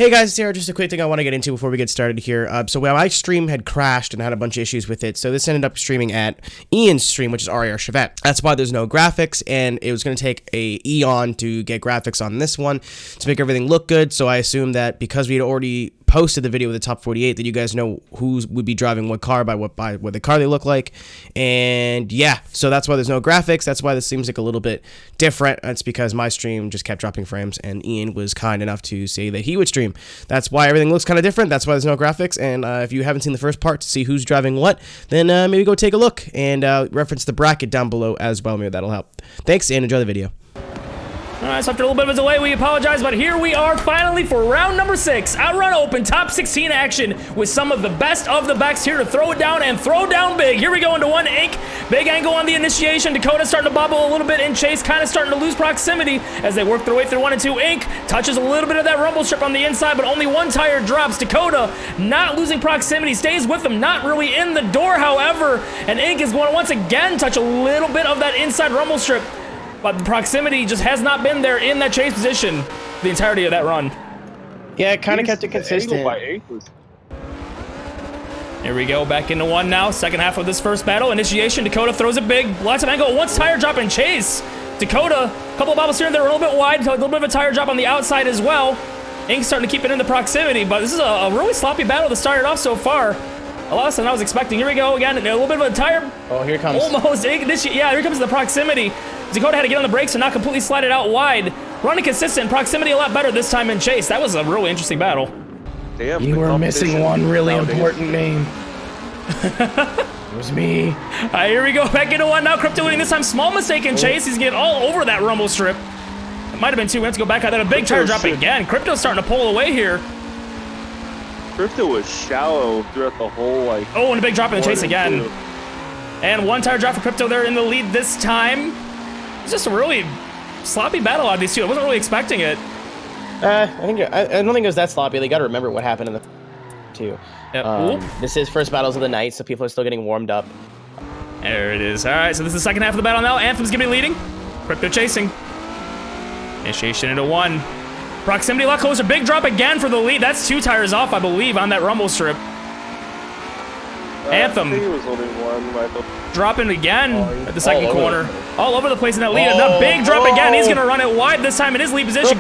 Hey guys, it's Sarah. Just a quick thing I want to get into before we get started here. So my stream had crashed and had a bunch of issues with it, so this ended up streaming at Ian's stream, which is RARChevette. That's why there's no graphics, and it was going to take a eon to get graphics on this one to make everything look good, so I assumed that because we had already posted the video with the top 48 that you guys know who would be driving what car by what the car they look like. And yeah, so that's why there's no graphics. That's why this seems like a little bit different. That's because my stream just kept dropping frames, and Ian was kind enough to say that he would stream. That's why everything looks kind of different. That's why there's no graphics. And if you haven't seen the first part to see who's driving what, then maybe go take a look and reference the bracket down below as well. Maybe that'll help. Thanks, and enjoy the video. Alright, so after a little bit of a delay, we apologize, but here we are finally for round number 6. Outrun Open, top 16 action with some of the best of the backs here to throw it down and throw down big. Here we go into one, Ink. Big angle on the initiation. Dakota starting to bobble a little bit, and Chase kind of starting to lose proximity as they work their way through 1 and 2. Ink touches a little bit of that rumble strip on the inside, but only one tire drops. Dakota not losing proximity, stays with them, not really in the door, however, and Ink is going to once again touch a little bit of that inside rumble strip. But the proximity just has not been there in that chase position the entirety of that run. Yeah, it kind of kept it consistent. Here we go, back into one now. Second half of this first battle. Initiation, Dakota throws it big. Lots of angle. Once tire drop and Chase. Dakota, a couple of bobbles here and there, a little bit wide. A little bit of a tire drop on the outside as well. Ink starting to keep it in the proximity, but this is a really sloppy battle to start it off so far. A lot less than I was expecting. Here we go again. A little bit of a tire. Oh, here comes. Almost. Yeah, here comes the proximity. Dakota had to get on the brakes and not completely slide it out wide. Running consistent, proximity a lot better this time in Chase. That was a really interesting battle. Damn, you were missing one really important name. It was me. All right, here we go, back into one now. Crypto winning this time. Small mistake in Chase. He's getting all over that rumble strip. It might have been 2 minutes to go back out there. A big tire drop again. Crypto's starting to pull away here. Crypto was shallow throughout the whole, like... Oh, and a big drop in Chase again. And one tire drop for Crypto there in the lead this time. It's just a really sloppy battle out of these two. I wasn't really expecting it. I don't think it was that sloppy. They got to remember what happened in the two. Yep. This is first battles of the night, so people are still getting warmed up. There it is. All right, so this is the second half of the battle now. Anthem's gonna be leading. Crypto chasing. Initiation into one. Proximity a lot closer. Big drop again for the lead. That's 2 tires off, I believe, on that rumble strip. Anthem. I think it was only one. Dropping again at the second corner. All over the place in that lead. That big drop again. He's going to run it wide this time in his lead position.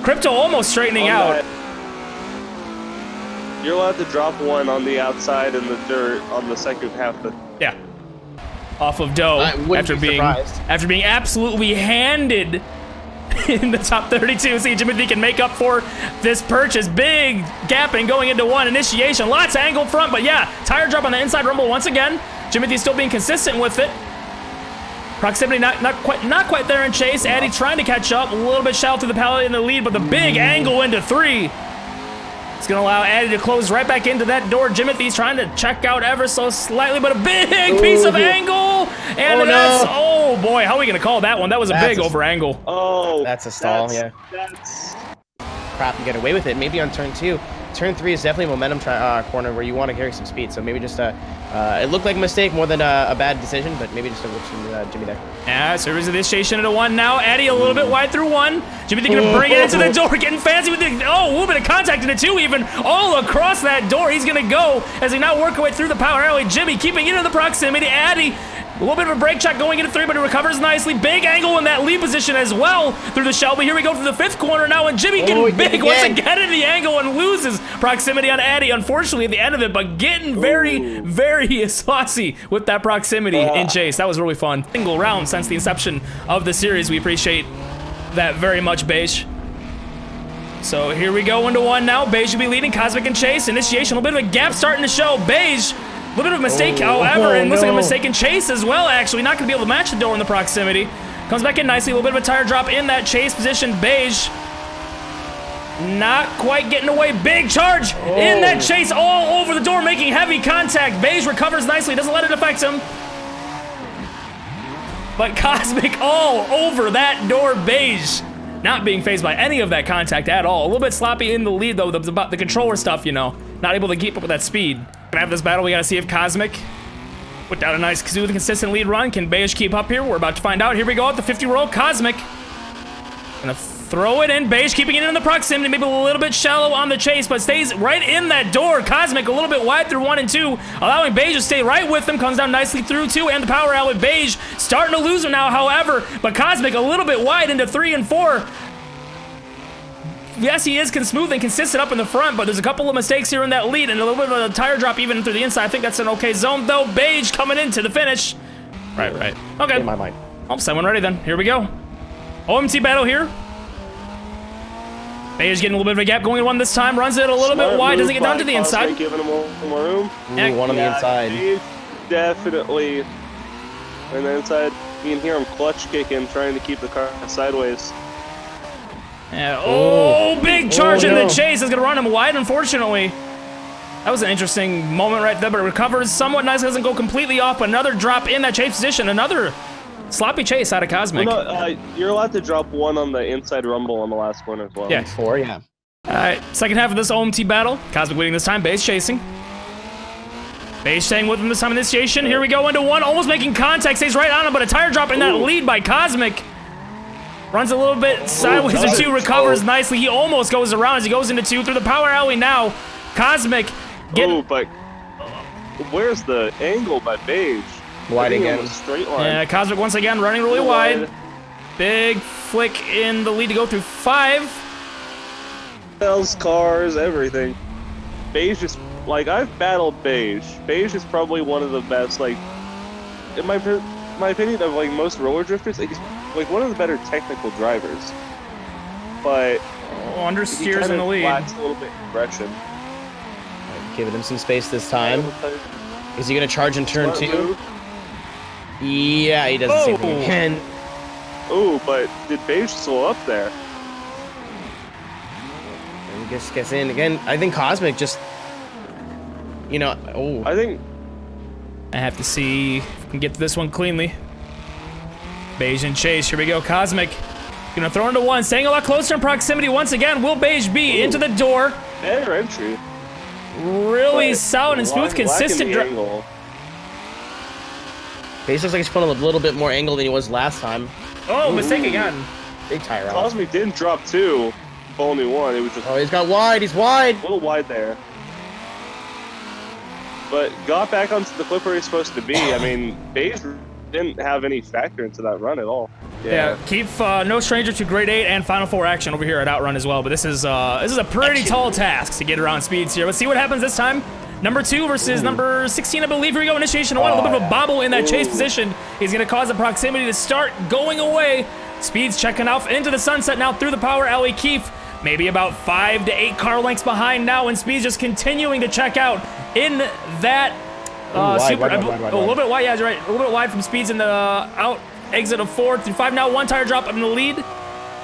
Crypto almost straightening out. You're allowed to drop one on the outside in the dirt on the second half. Yeah. Off of Doe after being absolutely handed in the top 32. See, Jimothy can make up for this purchase. Big gapping going into one. Initiation, lots of angle front, but yeah, tire drop on the inside rumble once again. Jimothy still being consistent with it. Proximity not quite there in Chase. Addy trying to catch up, a little bit shallow to the pallet in the lead, but the big angle into 3. It's gonna allow Addy to close right back into that door. Jimothy's trying to check out ever so slightly, but a big piece of angle. And that's, oh boy, how are we gonna call that one? That was a big over angle. Oh, that's a stall, yeah. That's crap, and get away with it. Maybe on turn 2. Turn 3 is definitely a momentum corner where you want to carry some speed. So maybe just it looked like a mistake more than a bad decision, but maybe just a whip from Jimmy there. Yeah, service of this station into 1 now. Addy a little bit wide through 1. Jimmy gonna bring it into the door, getting fancy with the, a little bit of contact into 2 even. All across that door, he's gonna go as he now work away through the power alley. Jimmy keeping it in the proximity. Addy, a little bit of a brake check going into 3, but he recovers nicely. Big angle in that lead position as well through the Shelby. Here we go to the 5th corner now, and Jimmy getting big once again in the angle and loses proximity on Addy, unfortunately, at the end of it, but getting very, very saucy with that proximity in Chase. That was really fun. Single round since the inception of the series. We appreciate that very much, Beige. So here we go into 1 now. Beige will be leading. Cosmic and Chase. Initiation, a little bit of a gap starting to show. Beige, a little bit of a mistake, however, and looks like a mistake in Chase as well, actually. Not going to be able to match the door in the proximity. Comes back in nicely. A little bit of a tire drop in that Chase position. Beige not quite getting away. Big charge in that Chase all over the door, making heavy contact. Beige recovers nicely. Doesn't let it affect him. But Cosmic all over that door. Beige not being fazed by any of that contact at all. A little bit sloppy in the lead, though, about the controller stuff, you know. Not able to keep up with that speed. Gonna have this battle. We gotta see if Cosmic put down a nice kazoo with a consistent lead run. Can Beige keep up here? We're about to find out. Here we go at the 50 roll. Cosmic gonna throw it in. Beige keeping it in the proximity, maybe a little bit shallow on the chase, but stays right in that door. Cosmic a little bit wide through 1 and 2, allowing Beige to stay right with him. Comes down nicely through 2 and the power out with Beige. Starting to lose him now, however, but Cosmic a little bit wide into 3 and 4. Yes, he is smooth and consistent up in the front, but there's a couple of mistakes here in that lead and a little bit of a tire drop even through the inside. I think that's an okay zone, though. Beige coming into the finish. Right. Okay. In my mind. Oh, someone ready then. Here we go. OMT battle here. Beige getting a little bit of a gap going in 1 this time. Runs it a little bit wide. Doesn't get down to the inside. Giving him more room. Ooh, one on the inside. Beige definitely. And the inside, you can hear him clutch kicking, trying to keep the car sideways. Yeah. Oh, big charge in the chase. Is going to run him wide, unfortunately. That was an interesting moment right there, but it recovers somewhat nice. Doesn't go completely off, but another drop in that chase position. Another sloppy chase out of Cosmic. Well, no, you're allowed to drop 1 on the inside rumble on the last corner as well. Yeah. 4, yeah. All right, second half of this OMT battle. Cosmic winning this time. Beige chasing. Beige staying with him this time initiation. Here we go into 1, almost making contact. Stays right on him, but a tire drop in that lead by Cosmic. Runs a little bit sideways in 2, recovers nicely. He almost goes around as he goes into 2 through the power alley now. Cosmic Oh, but where's the angle by Beige? Wide again. Straight line. Yeah, Cosmic once again running really wide. Big flick in the lead to go through 5. Bells, cars, everything. Beige is, like, I've battled Beige. Beige is probably one of the best, like, in my opinion, of, like, most roller drifters. He's, like, one of the better technical drivers. But Understeers in the lead. Lacks a little bit of direction. Giving him some space this time. Is he going to charge in turn 2? Yeah, he does the same thing again. Oh, but did Beige slow up there? And just gets in again. I think Cosmic just, you know, I think I have to see if we can get to this one cleanly. Beige and chase. Here we go. Cosmic gonna throw into 1, staying a lot closer in proximity once again. Will Beige be into the door? better entry. Really sound and smooth, consistent drive. Beige looks like he's putting a little bit more angle than he was last time. Oh, mistake again. Big tire out. Cosmic didn't drop 2, only 1. It was just Oh, he's got wide. He's wide. a little wide there. But got back onto the clip where he's supposed to be. I mean, Beige didn't have any factor into that run at all. Yeah, Keith, no stranger to grade 8 and Final 4 action over here at Outrun as well, but this is a pretty tall task to get around speeds here. Let's see what happens this time. Number 2 versus number 16, I believe. Here we go, initiation of 1. A little bit of a bobble in that chase position. He's going to cause the proximity to start going away. Speeds checking off into the sunset now through the power alley. Keith maybe about 5 to 8 car lengths behind now, and Speeds just continuing to check out in that a little bit wide. Yeah, you're right. A little bit wide from Speeds in the out exit of 4 through 5. Now 1 tire drop in the lead.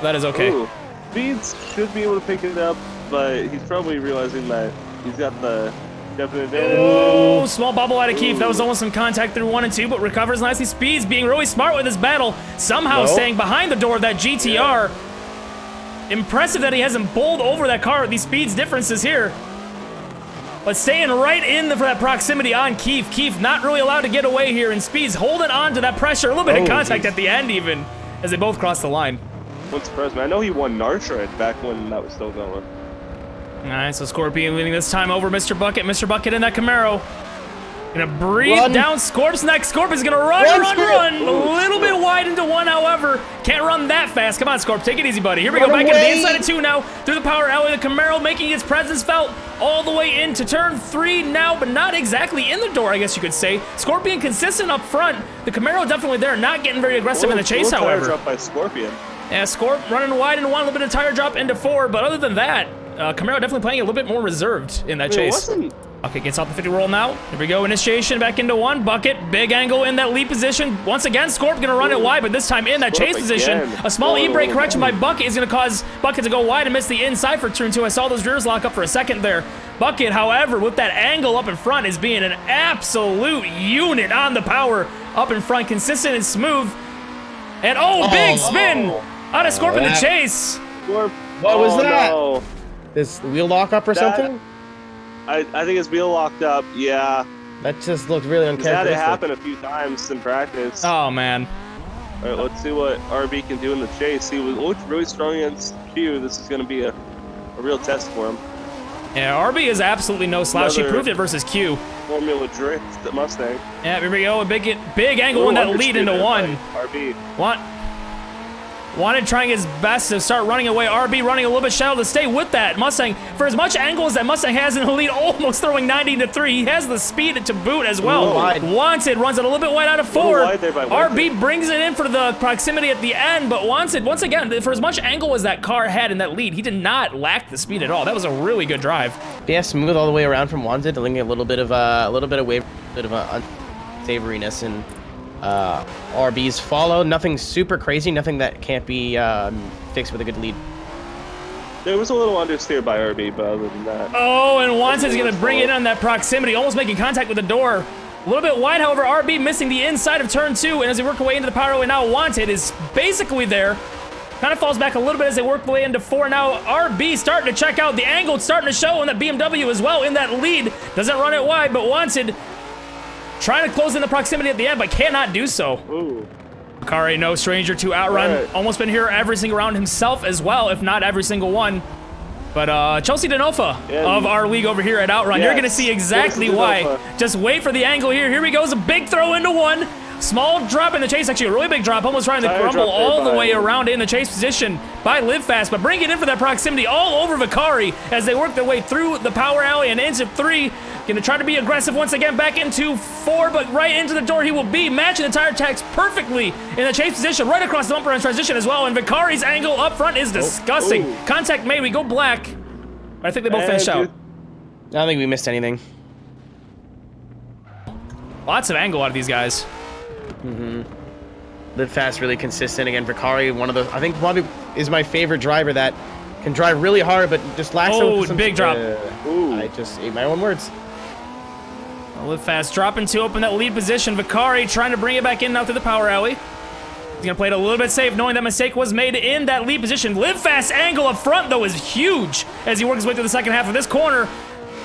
That is okay. Ooh. Speeds should be able to pick it up, but he's probably realizing that he's got the definite advantage. Oh, small bobble out of Keith. That was almost some contact through 1 and 2, but recovers nicely. Speeds being really smart with his battle, somehow staying behind the door of that GTR. Yeah. Impressive that he hasn't bowled over that car. These Speeds differences here. But staying right in for that proximity on Keith. Keith not really allowed to get away here, and Speeds holding on to that pressure. A little bit of contact at the end even, as they both cross the line. What's surprised me? I know he won RARChevette back when that was still going. All right, so Scorpion leading this time over Mr. Bucket. Mr. Bucket in that Camaro. Gonna breathe down Scorp's neck. Scorp is gonna run. A little bit wide into 1, however. Can't run that fast. Come on, Scorp, take it easy, buddy. Here we go, back into the inside of 2 now. Through the power alley, the Camaro making its presence felt all the way into turn 3 now, but not exactly in the door, I guess you could say. Scorpion consistent up front. The Camaro definitely there, not getting very aggressive in the chase, however. Tire drop by Scorpion. Yeah, Scorp running wide into 1, a little bit of tire drop into 4, but other than that, Camaro definitely playing a little bit more reserved in that chase. Okay, gets off the 50 roll now. Here we go, initiation back into 1. Bucket, big angle in that lead position. Once again, Scorp gonna run it wide, but this time in that chase position. A small e-brake correction by Bucket is gonna cause Bucket to go wide and miss the inside for turn 2. I saw those rears lock up for a second there. Bucket, however, with that angle up in front, is being an absolute unit on the power up in front, consistent and smooth. And big spin out of Scorp in the chase. What was that? No. This wheel lock up or something? I think his wheel locked up, yeah. That just looked really uncharacteristic. That had happened a few times in practice. Oh, man. All right, let's see what RB can do in the chase. He looked really strong against Q. This is going to be a real test for him. Yeah, RB is absolutely no slouch. He Another proved it versus Q. Formula Drift, the Mustang. Yeah, here we go. A big angle in that lead into one. RB. Wanted trying his best to start running away. RB running a little bit shallow to stay with that Mustang. For as much angle as that Mustang has in the lead, almost throwing 90 to 3. He has the speed to boot as well. Wanted runs it a little bit wide out of 4. RB brings it in for the proximity at the end, but Wanted, once again, for as much angle as that car had in that lead, he did not lack the speed at all. That was a really good drive. Yeah, smooth all the way around from Wanted, linking a little bit of wave, bit of unsavoriness and RB's follow. Nothing super crazy, nothing that can't be fixed with a good lead. There was a little understeer by RB, but other than that. Oh, and Wanted's gonna bring it on that proximity, almost making contact with the door. A little bit wide, however, RB missing the inside of turn 2, and as they work away into the power away now, Wanted is basically there. Kind of falls back a little bit as they work their way into 4 now. RB starting to check out the angle, starting to show in that BMW as well in that lead. Doesn't run it wide, but Wanted trying to close in the proximity at the end, but cannot do so. Ooh. Bakari, no stranger to Outrun. Right. Almost been here every single round himself as well, if not every single one. But Chelsea Denofa of our league over here at Outrun, you're gonna see exactly why. Just wait for the angle here. Here he goes, a big throw into one. Small drop in the chase, actually a really big drop, almost trying to crumble all the way around in the chase position by Live Fast, but bring it in for that proximity all over Bakari as they work their way through the power alley and into 3. Gonna try to be aggressive once again back into 4, but right into the door he will be, matching the tire tracks perfectly in the chase position, right across the bumper and transition as well, and Bakari's angle up front is disgusting. Contact made, we go black. I think they both finished out. I don't think we missed anything. Lots of angle out of these guys. Live Fast, really consistent. Again, Bakari, one of the, I think probably is my favorite driver that can drive really hard, but just lacks some big drop. I just ate my own words. Live Fast dropping to open that lead position. Bakari trying to bring it back in now through the power alley. He's gonna play it a little bit safe, knowing that mistake was made in that lead position. Live Fast angle up front, though, is huge as he works his way through the second half of this corner.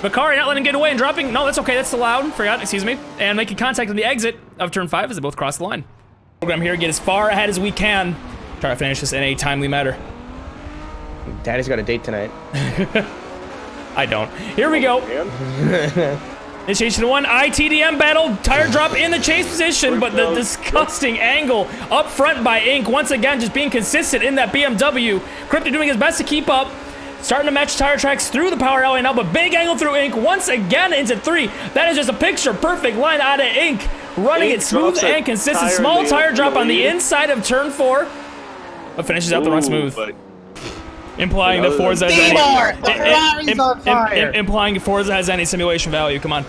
Bakari not letting him get away and dropping. No, that's okay. That's allowed. Forgot. Excuse me. And making contact on the exit of turn 5 as they both cross the line. Program here, get as far ahead as we can. Try to finish this in a timely manner. Daddy's got a date tonight. I don't. Here we go. Initiation 1, ITDM battle, tire drop in the chase position, but the disgusting angle up front by Ink, once again just being consistent in that BMW. Crypto doing his best to keep up, starting to match tire tracks through the power alley now, but big angle through Ink, once again into 3. That is just a picture-perfect line out of Ink, running it smooth and consistent. Small tire drop on the inside of turn 4, but finishes out the run smooth. Implying that Forza has any simulation value. Come on.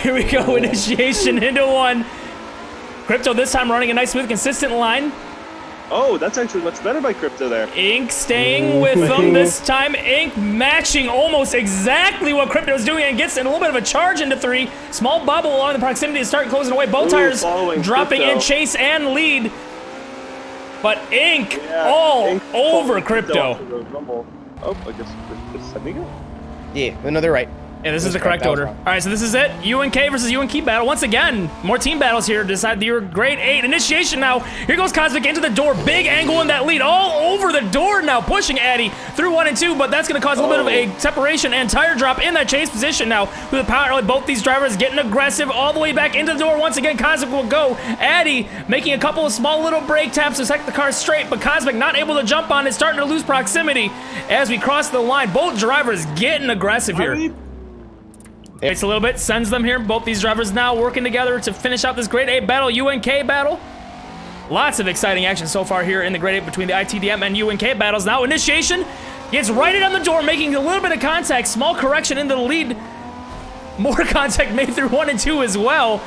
Here we go. Initiation into 1. Crypto this time running a nice, smooth, consistent line. Oh, that's actually much better by Crypto there. Ink staying with them this time. Ink matching almost exactly what Crypto is doing and gets in a little bit of a charge into 3. Small bubble along the proximity to start closing away. Both tires dropping in chase and lead. But Ink over Crypto. Oh, I guess it's sending it. Yeah, another right. Yeah, this is the correct order. All right, so this is it. UNK versus UNK battle. Once again, more team battles here to decide your grade 8 initiation now. Here goes Cosmic into the door. Big angle in that lead. All over the door now, pushing Addy through 1 and 2, but that's going to cause a little bit of a separation and tire drop in that chase position now. With the power alley, both these drivers getting aggressive all the way back into the door. Once again, Cosmic will go. Addy making a couple of small little brake taps to set the car straight, but Cosmic not able to jump on it, starting to lose proximity as we cross the line. Both drivers getting aggressive here. Takes a little bit, sends them here. Both these drivers now working together to finish out this grade 8 battle, UNK battle. Lots of exciting action so far here in the grade 8 between the ITDM and UNK battles. Now initiation gets righted on the door, making a little bit of contact. Small correction into the lead. More contact made through 1 and 2 as well.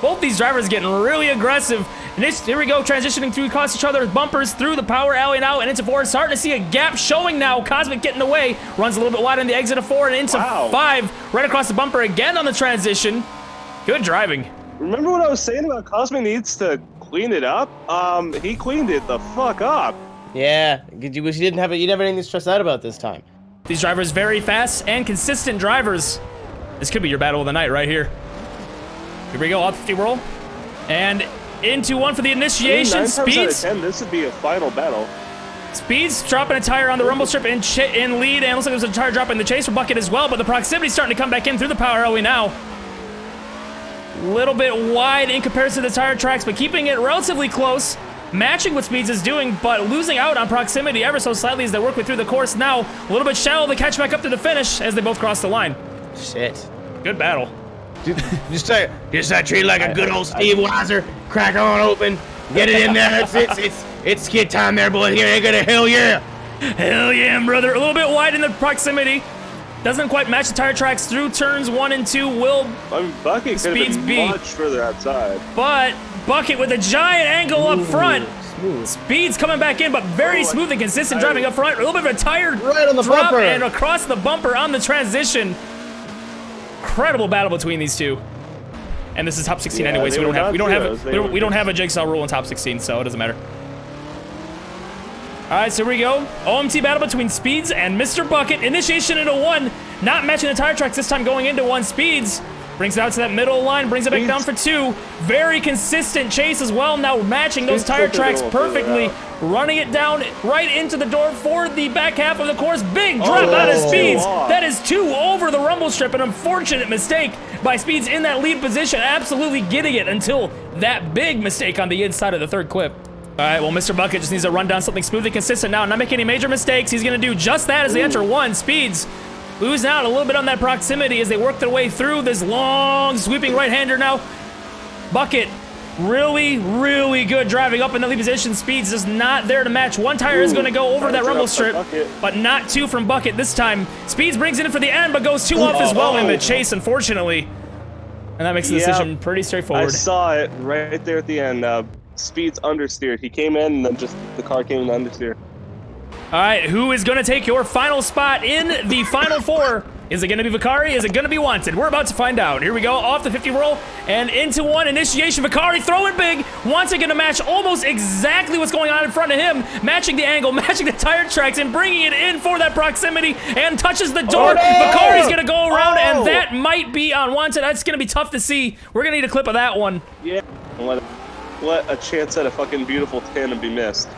Both these drivers getting really aggressive. And here we go, transitioning through across each other's bumpers through the power alley now and into 4. Starting to see a gap showing now. Cosmic getting away. Runs a little bit wide on the exit of 4 and into 5. Right across the bumper again on the transition. Good driving. Remember what I was saying about Cosmic needs to clean it up? He cleaned it the fuck up. Yeah, you wish you didn't have anything to stress out about this time. These drivers very fast and consistent drivers. This could be your battle of the night right here. Here we go, off 50 roll. And into one for the initiation. 9 times out of Speeds. 10, this would be a final battle. Speeds dropping a tire on the rumble strip in lead, and looks like there's a tire drop in the chase for Bucket as well, but the proximity's starting to come back in through the power alley now. Little bit wide in comparison to the tire tracks, but keeping it relatively close, matching what Speeds is doing, but losing out on proximity ever so slightly as they work way through the course now. A little bit shallow to catch back up to the finish as they both cross the line. Shit. Good battle. Just treat like a good old Steve Weiser. Crack on open. Get it in there. It's skid time there, boys. Here, ain't gonna hell yeah. Hell yeah, brother. A little bit wide in the proximity. Doesn't quite match the tire tracks through turns 1 and 2. Will I mean, Bucket could have been Speeds much further outside. But Bucket with a giant angle up front. Smooth. Speeds coming back in, but very smooth and consistent driving up front. A little bit of a tire Right on the drop bumper. and across the bumper on the transition. Incredible battle between these two. And this is top 16 Yeah, anyway, so they were not zeros. we don't have a jigsaw rule in top 16, so it doesn't matter. All right, so here we go. OMT battle between Speeds and Mr. Bucket. Initiation into 1, not matching the tire tracks this time going into 1. Speeds brings it out to that middle line, brings it back down for 2. Very consistent chase as well, now matching those tire tracks perfectly. Running it down right into the door for the back half of the course. Big drop out of Speeds. That is 2 over the rumble strip. An unfortunate mistake by Speeds in that lead position. Absolutely getting it until that big mistake on the inside of the third clip. All right, well, Mr. Bucket just needs to run down something smooth and consistent now. Not making any major mistakes. He's going to do just that as they enter 1. Speeds losing out a little bit on that proximity as they work their way through this long sweeping right-hander now. Bucket really, really good driving up in the lead position. Speeds just not there to match. 1 tire is going to go over that rumble strip, but not 2 from Bucket this time. Speeds brings it in for the end, but goes 2 off as well in the chase, unfortunately. And that makes the decision pretty straightforward. I saw it right there at the end. Speeds understeered. He came in, and then just the car came in understeer. All right, who is going to take your final spot in the final 4? Is it going to be Vicari? Is it going to be Wanted? We're about to find out. Here we go, off the 50 roll and into 1. Initiation, Vicari throwing big. Wanted going to match almost exactly what's going on in front of him. Matching the angle, matching the tire tracks, and bringing it in for that proximity, and touches the door. Vicari's going to go around, and that might be on Wanted. That's going to be tough to see. We're going to need a clip of that one. Yeah. Let a chance at a fucking beautiful tandem be missed.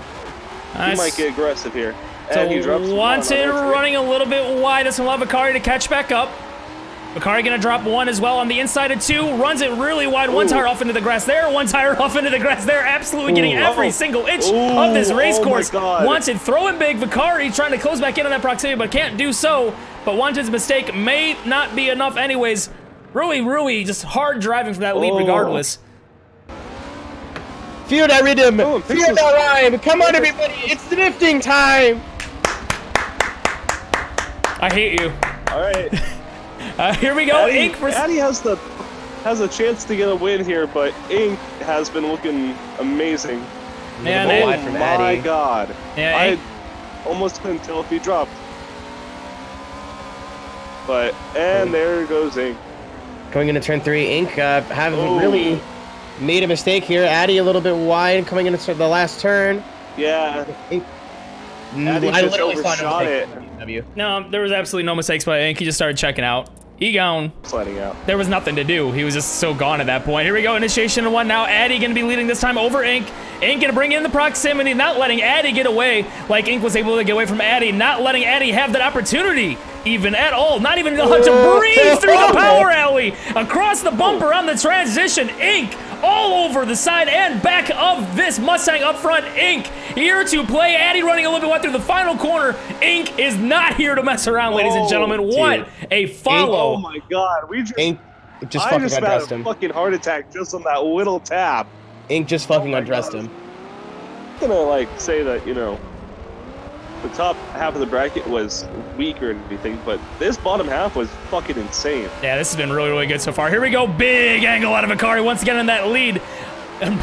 He might get aggressive here. So and he drops Wanted running a little bit wide. Doesn't allow Vicari to catch back up. Vicari gonna drop 1 as well on the inside of 2. Runs it really wide. 1 tire off into the grass there. 1 tire off into the grass there. Absolutely getting every single inch of this race course. Wanted throwing big. Vicari trying to close back in on that proximity, but can't do so. But Wanted's mistake may not be enough anyways. Really, really just hard driving for that lead regardless. Feel that rhythm. Feel that rhyme. Come on, everybody. It's drifting time. I hate you. All right. Here we go. Ink Addy has a chance to get a win here, but Ink has been looking amazing. Man, oh my God. Yeah, I almost couldn't tell if he dropped. But there goes Ink. Going into turn 3, Ink haven't really made a mistake here. Addy a little bit wide coming into the last turn. Yeah. Addy I just literally overshot it. No, there was absolutely no mistakes by Ink. He just started checking out. He gone. Sliding out. There was nothing to do. He was just so gone at that point. Here we go. Initiation of 1 now. Addy going to be leading this time over Ink. Ink going to bring in the proximity, not letting Addy get away like Ink was able to get away from Addy. Not letting Addy have that opportunity even at all. Not even allowed to breathe through the power alley. Across the bumper on the transition. Ink all over the side and back of this Mustang up front. Ink here to play. Addy running a little bit wide through the final corner. Ink is not here to mess around, ladies and gentlemen. What a follow. Oh my God. Ink just I fucking just undressed had a him. fucking heart attack just on that little tap. Ink just fucking undressed him. I'm gonna say that, the top half of the bracket was weak or anything, but this bottom half was fucking insane. Yeah, this has been really, really good so far. Here we go. Big angle out of Vicari once again in that lead. And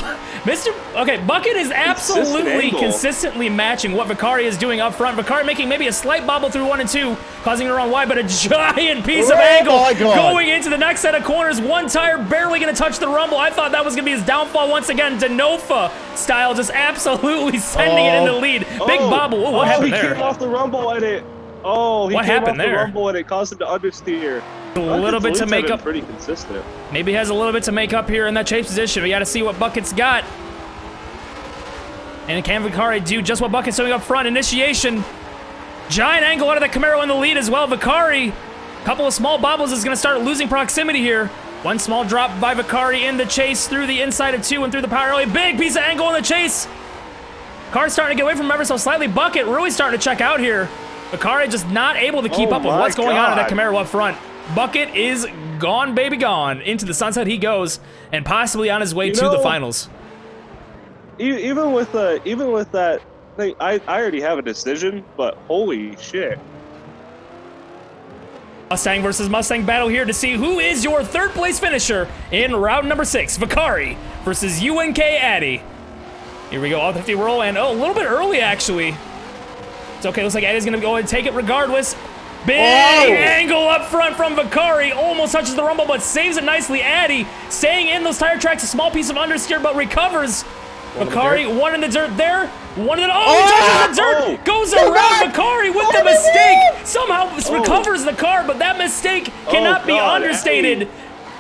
Bucket is absolutely consistently matching what Vicari is doing up front. Vicari making maybe a slight bobble through 1 and 2, causing her to run wide, but a giant piece of angle going into the next set of corners. 1 tire barely going to touch the rumble. I thought that was going to be his downfall once again. Denofa style, just absolutely sending it in the lead. Big bobble. Ooh, what happened there? He came off the rumble and Oh, he What came happened off there? the rumble and it caused him to understeer. A little bit to make up. Pretty consistent. Maybe he has a little bit to make up here in that chase position. We got to see what Bucket's got. And can Vicari do just what Bucket's doing up front? Initiation. Giant angle out of the Camaro in the lead as well. Vicari, a couple of small bobbles, is going to start losing proximity here. One small drop by Vicari in the chase through the inside of 2 and through the power alley. Big piece of angle in the chase. Car's starting to get away from him ever so slightly. Bucket really starting to check out here. Vicari just not able to keep up with what's going on in that Camaro up front. Bucket is gone, baby, gone. Into the sunset he goes, and possibly on his way to the finals. Even with that thing, I already have a decision, but holy shit. Mustang versus Mustang battle here to see who is your third place finisher in round number 6. Vicari versus UNK Addy. Here we go, all 50 roll, and oh, a little bit early actually. It's okay, looks like Addy's gonna go and take it regardless. Big angle up front from Vicari, almost touches the rumble, but saves it nicely. Addy staying in those tire tracks, a small piece of understeer, but recovers. Vicari, one in the dirt there, one in the, he touches the dirt, goes around Vicari with the mistake, somehow recovers the car, but that mistake cannot be understated.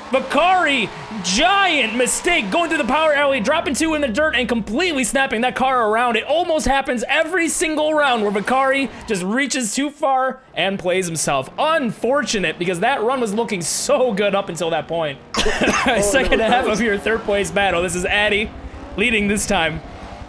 Vicari, giant mistake, going through the power alley, dropping 2 in the dirt, and completely snapping that car around. It almost happens every single round where Vicari just reaches too far and plays himself. Unfortunate, because that run was looking so good up until that point. Second half of your third place battle. This is Addy leading this time.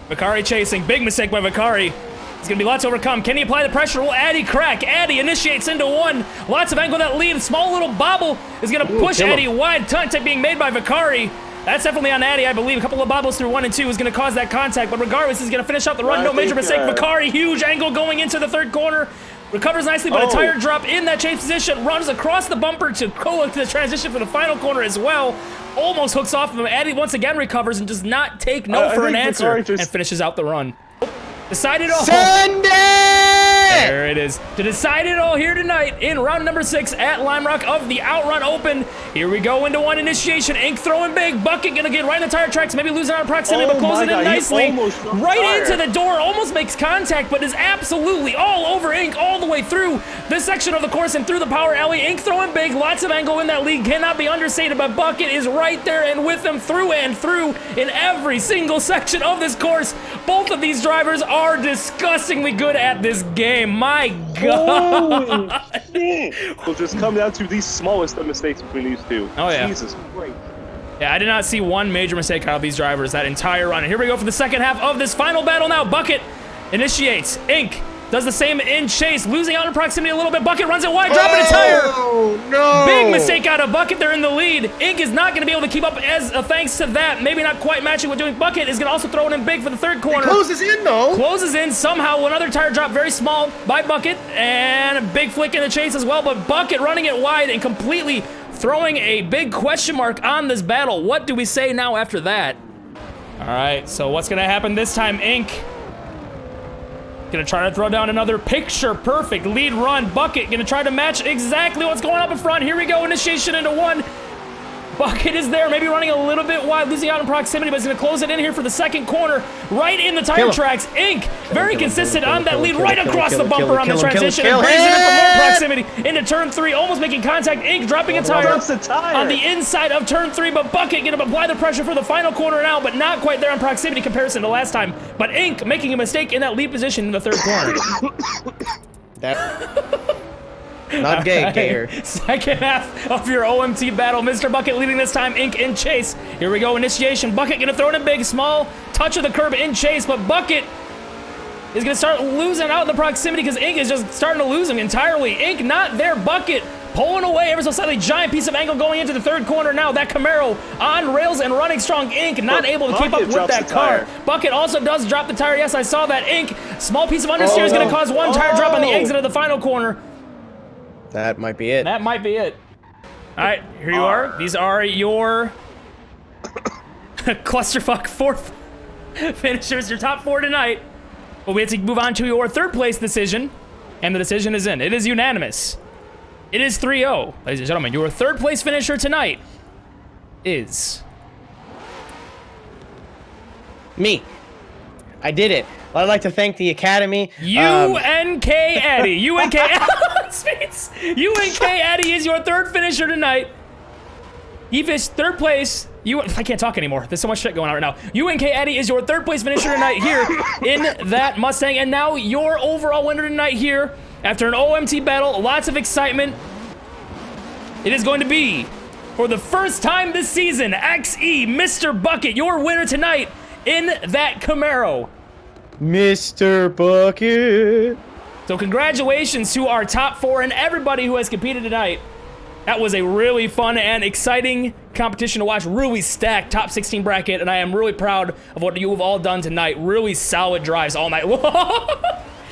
Vicari chasing, big mistake by Vicari. It's gonna be lots to overcome. Can he apply the pressure? Will Addy crack? Addy initiates into 1. Lots of angle that lead. Small little bobble is gonna push Addy wide. Contact being made by Vicari. That's definitely on Addy, I believe. A couple of bobbles through 1 and 2 is gonna cause that contact, but regardless, he's gonna finish out the run. No major mistake. Vicari, huge angle going into the third corner. Recovers nicely, but a tire drop in that chase position. Runs across the bumper to go to the transition for the final corner as well. Almost hooks off of him. Addy once again recovers and does not take no for an answer and finishes out the run. Decide it all. Send it! There it is. To decide it all here tonight in round number 6 at Lime Rock of the Outrun Open. Here we go into 1 initiation. Ink throwing big. Bucket gonna get right in the tire tracks. Maybe losing on proximity, but closing in nicely. Right into the door. Almost makes contact, but is absolutely all over Ink all the way through this section of the course and through the power alley. Ink throwing big. Lots of angle in that lead. Cannot be understated, but Bucket is right there and with him through and through in every single section of this course. Both of these drivers are disgustingly good at this game. My God. It'll just come down to the smallest of mistakes between these two. Oh, yeah. Jesus Christ. Yeah, I did not see one major mistake out of these drivers that entire run. And here we go for the second half of this final battle now. Bucket initiates. Ink does the same in chase, losing out in proximity a little bit. Bucket runs it wide, dropping a tire. Oh, no. Big mistake out of Bucket. They're in the lead. Ink is not going to be able to keep up as thanks to that. Maybe not quite matching what doing. Bucket is going to also throw it in big for the third corner. He closes in, though. Closes in somehow. Another tire drop, very small by Bucket. And a big flick in the chase as well. But Bucket running it wide and completely throwing a big question mark on this battle. What do we say now after that? All right, so what's going to happen this time? Ink gonna try to throw down another picture perfect lead run. Bucket gonna try to match exactly what's going up in front. Here we go, initiation into 1. Bucket is there, maybe running a little bit wide, losing out in proximity, but he's gonna close it in here for the second corner, right in the tire tracks. Ink, very consistent on that lead, right across the bumper on the transition, and brings it in for more proximity into turn 3, almost making contact. Ink dropping a tire on the inside of turn 3, but Bucket gonna apply the pressure for the final corner now, but not quite there on proximity comparison to last time. But Ink making a mistake in that lead position in the third corner. Not gay, gayer. Second half of your OMT battle. Mr. Bucket leading this time. Ink in chase. Here we go. Initiation. Bucket gonna throw it in big. Small touch of the curb in chase, but Bucket is gonna start losing out in the proximity because Ink is just starting to lose him entirely. Ink not there. Bucket pulling away ever so slightly. Giant piece of angle going into the third corner now. That Camaro on rails and running strong. Ink not able to keep up with that car. Bucket also does drop the tire. Yes, I saw that. Ink, small piece of understeer is gonna cause one tire drop on the exit of the final corner. That might be it. That might be it. All right, here you are. These are your clusterfuck fourth finishers, your top 4 tonight. But we have to move on to your third place decision, and the decision is in. It is unanimous. It is 3-0. Ladies and gentlemen, your third place finisher tonight is... Me. I did it. I'd like to thank the Academy. UNK Eddie. UNK UNK Eddie is your third finisher tonight. He finished third place. I can't talk anymore. There's so much shit going on right now. UNK Eddie is your third place finisher tonight here in that Mustang. And now your overall winner tonight here after an OMT battle. Lots of excitement. It is going to be, for the first time this season, XE Mr. Bucket, your winner tonight in that Camaro. Mr. Bucket. So congratulations to our top 4 and everybody who has competed tonight. That was a really fun and exciting competition to watch. Really stacked top 16 bracket, and I am really proud of what you have all done tonight. Really solid drives all night.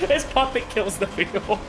This puppet kills the field.